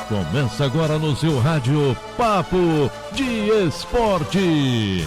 Começa agora no seu rádio Papo de Esporte.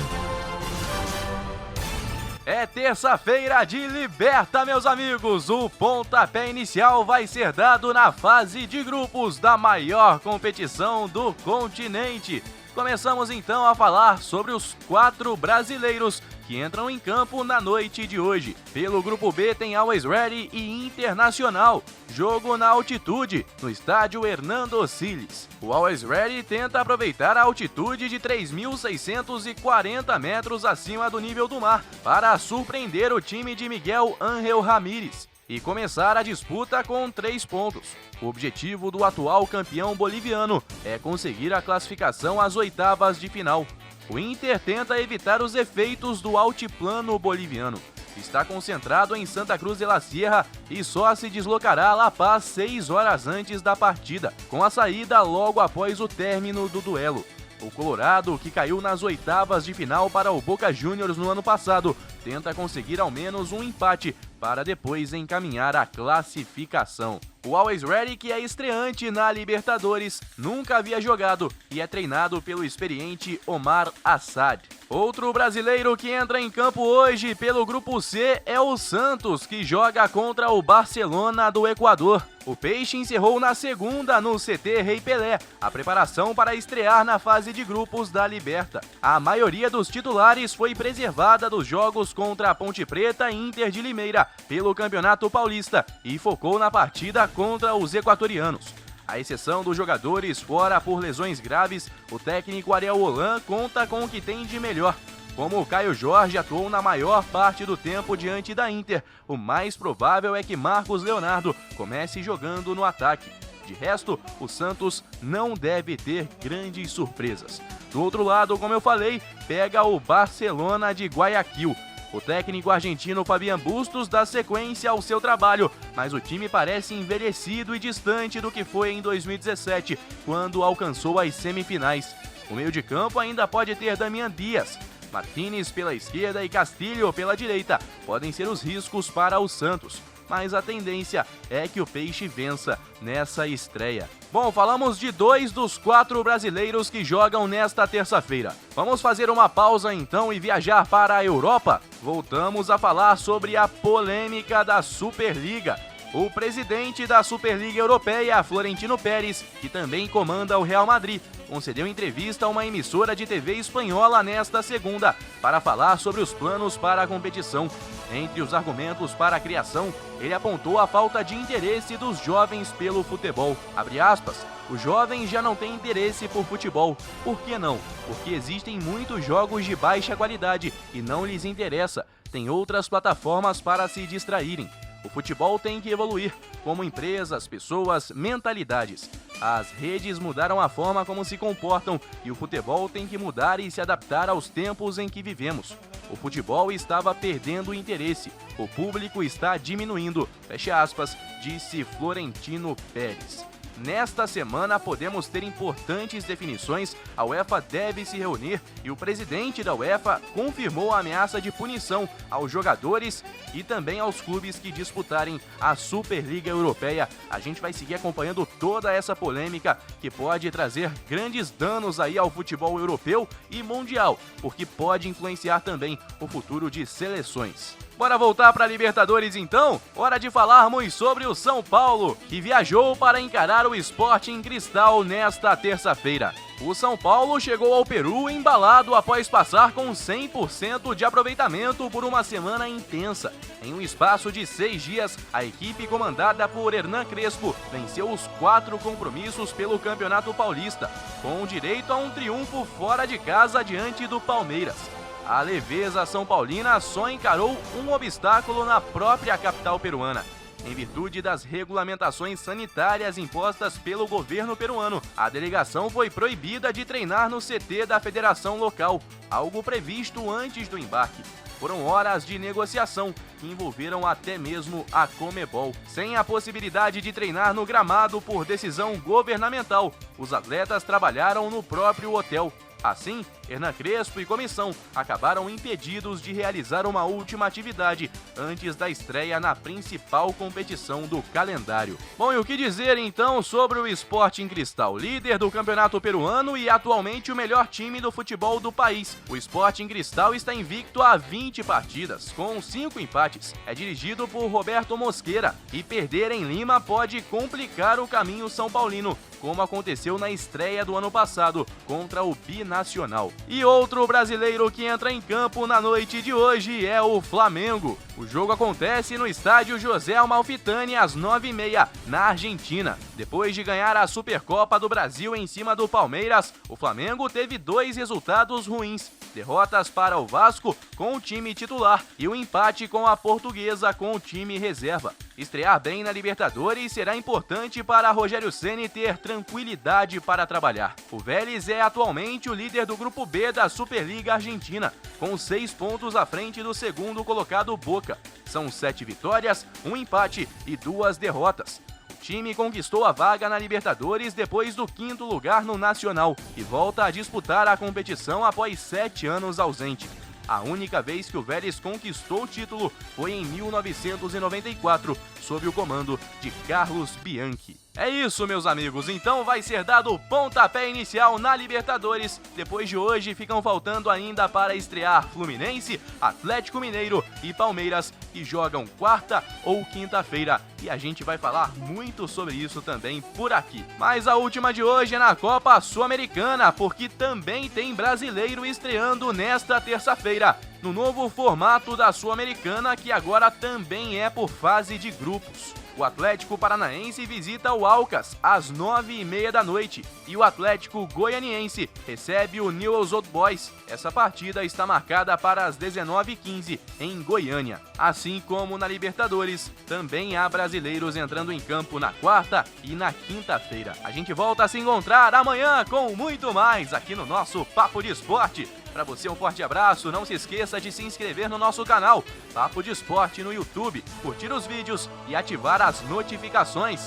É terça-feira de Liberta, meus amigos. O pontapé inicial vai ser dado na fase de grupos da maior competição do continente. Começamos então a falar sobre os 4 brasileiros que entram em campo na noite de hoje. Pelo grupo B tem Always Ready e Internacional. Jogo na altitude, no estádio Hernando Siles. O Always Ready tenta aproveitar a altitude de 3.640 metros acima do nível do mar para surpreender o time de Miguel Ángel Ramírez e começar a disputa com 3 pontos. O objetivo do atual campeão boliviano é conseguir a classificação às oitavas de final. O Inter tenta evitar os efeitos do altiplano boliviano. Está concentrado em Santa Cruz de la Sierra e só se deslocará a La Paz 6 horas antes da partida, com a saída logo após o término do duelo. O Colorado, que caiu nas oitavas de final para o Boca Juniors no ano passado, tenta conseguir ao menos um empate para depois encaminhar a classificação. O Always Ready, que é estreante na Libertadores, nunca havia jogado e é treinado pelo experiente Omar Assad. Outro brasileiro que entra em campo hoje pelo grupo C é o Santos, que joga contra o Barcelona do Equador. O Peixe encerrou na segunda no CT Rei Pelé, a preparação para estrear na fase de grupos da Liberta. A maioria dos titulares foi preservada dos jogos contra a Ponte Preta e Inter de Limeira pelo Campeonato Paulista e focou na partida contra os equatorianos. À exceção dos jogadores fora por lesões graves, o técnico Ariel Holan conta com o que tem de melhor. Como o Caio Jorge atuou na maior parte do tempo diante da Inter, o mais provável é que Marcos Leonardo comece jogando no ataque. De resto, o Santos não deve ter grandes surpresas. Do outro lado, como eu falei, pega o Barcelona de Guayaquil. O técnico argentino Fabián Bustos dá sequência ao seu trabalho, mas o time parece envelhecido e distante do que foi em 2017, quando alcançou as semifinais. O meio de campo ainda pode ter Damián Dias. Martínez pela esquerda e Castilho pela direita podem ser os riscos para o Santos, mas a tendência é que o Peixe vença nessa estreia. Bom, falamos de 2 dos 4 brasileiros que jogam nesta terça-feira. Vamos fazer uma pausa então e viajar para a Europa? Voltamos a falar sobre a polêmica da Superliga. O presidente da Superliga Europeia, Florentino Pérez, que também comanda o Real Madrid, concedeu entrevista a uma emissora de TV espanhola nesta segunda para falar sobre os planos para a competição. Entre os argumentos para a criação, ele apontou a falta de interesse dos jovens pelo futebol. Abre aspas, os jovens já não têm interesse por futebol. Por que não? Porque existem muitos jogos de baixa qualidade e não lhes interessa. Tem outras plataformas para se distraírem. O futebol tem que evoluir, como empresas, pessoas, mentalidades. As redes mudaram a forma como se comportam e o futebol tem que mudar e se adaptar aos tempos em que vivemos. O futebol estava perdendo interesse, o público está diminuindo, fecha aspas, disse Florentino Pérez. Nesta semana podemos ter importantes definições, a UEFA deve se reunir e o presidente da UEFA confirmou a ameaça de punição aos jogadores e também aos clubes que disputarem a Superliga Europeia. A gente vai seguir acompanhando toda essa polêmica que pode trazer grandes danos aí ao futebol europeu e mundial, porque pode influenciar também o futuro de seleções. Bora voltar para a Libertadores então? Hora de falarmos sobre o São Paulo, que viajou para encarar o Sporting Cristal nesta terça-feira. O São Paulo chegou ao Peru embalado após passar com 100% de aproveitamento por uma semana intensa. Em um espaço de 6 dias, a equipe comandada por Hernan Crespo venceu os 4 compromissos pelo Campeonato Paulista, com direito a um triunfo fora de casa diante do Palmeiras. A leveza são paulina só encarou um obstáculo na própria capital peruana. Em virtude das regulamentações sanitárias impostas pelo governo peruano, a delegação foi proibida de treinar no CT da federação local, algo previsto antes do embarque. Foram horas de negociação que envolveram até mesmo a Conmebol. Sem a possibilidade de treinar no gramado por decisão governamental, os atletas trabalharam no próprio hotel. Assim, Hernan Crespo e comissão acabaram impedidos de realizar uma última atividade antes da estreia na principal competição do calendário. Bom, e o que dizer então sobre o Sporting Cristal, líder do campeonato peruano e atualmente o melhor time do futebol do país? O Sporting Cristal está invicto há 20 partidas, com 5 empates. É dirigido por Roberto Mosquera e perder em Lima pode complicar o caminho são paulino, como aconteceu na estreia do ano passado contra o Binacional. E outro brasileiro que entra em campo na noite de hoje é o Flamengo. O jogo acontece no estádio José Amalfitani às 9h30, na Argentina. Depois de ganhar a Supercopa do Brasil em cima do Palmeiras, o Flamengo teve 2 resultados ruins: derrotas para o Vasco com o time titular e o empate com a Portuguesa com o time reserva. Estrear bem na Libertadores será importante para Rogério Ceni ter tranquilidade para trabalhar. O Vélez é atualmente o líder do Grupo B da Superliga Argentina, com 6 pontos à frente do segundo colocado Boca. São 7 vitórias, 1 empate e 2 derrotas. O time conquistou a vaga na Libertadores depois do 5º lugar no Nacional e volta a disputar a competição após 7 anos ausente. A única vez que o Vélez conquistou o título foi em 1994, sob o comando de Carlos Bianchi. É isso, meus amigos, então vai ser dado o pontapé inicial na Libertadores. Depois de hoje ficam faltando ainda para estrear Fluminense, Atlético Mineiro e Palmeiras, que jogam quarta ou quinta-feira. E a gente vai falar muito sobre isso também por aqui. Mas a última de hoje é na Copa Sul-Americana, porque também tem brasileiro estreando nesta terça-feira, no novo formato da Sul-Americana, que agora também é por fase de grupos. O Atlético Paranaense visita o Alcas às 9h30 da noite e o Atlético Goianiense recebe o Newell's Old Boys. Essa partida está marcada para as 19h15 em Goiânia. Assim como na Libertadores, também há brasileiros entrando em campo na quarta e na quinta-feira. A gente volta a se encontrar amanhã com muito mais aqui no nosso Papo de Esporte. Para você, um forte abraço, não se esqueça de se inscrever no nosso canal Papo de Esporte no YouTube, curtir os vídeos e ativar as notificações.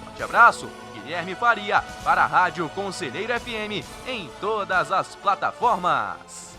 Forte abraço, Guilherme Faria, para a Rádio Conselheiro FM, em todas as plataformas.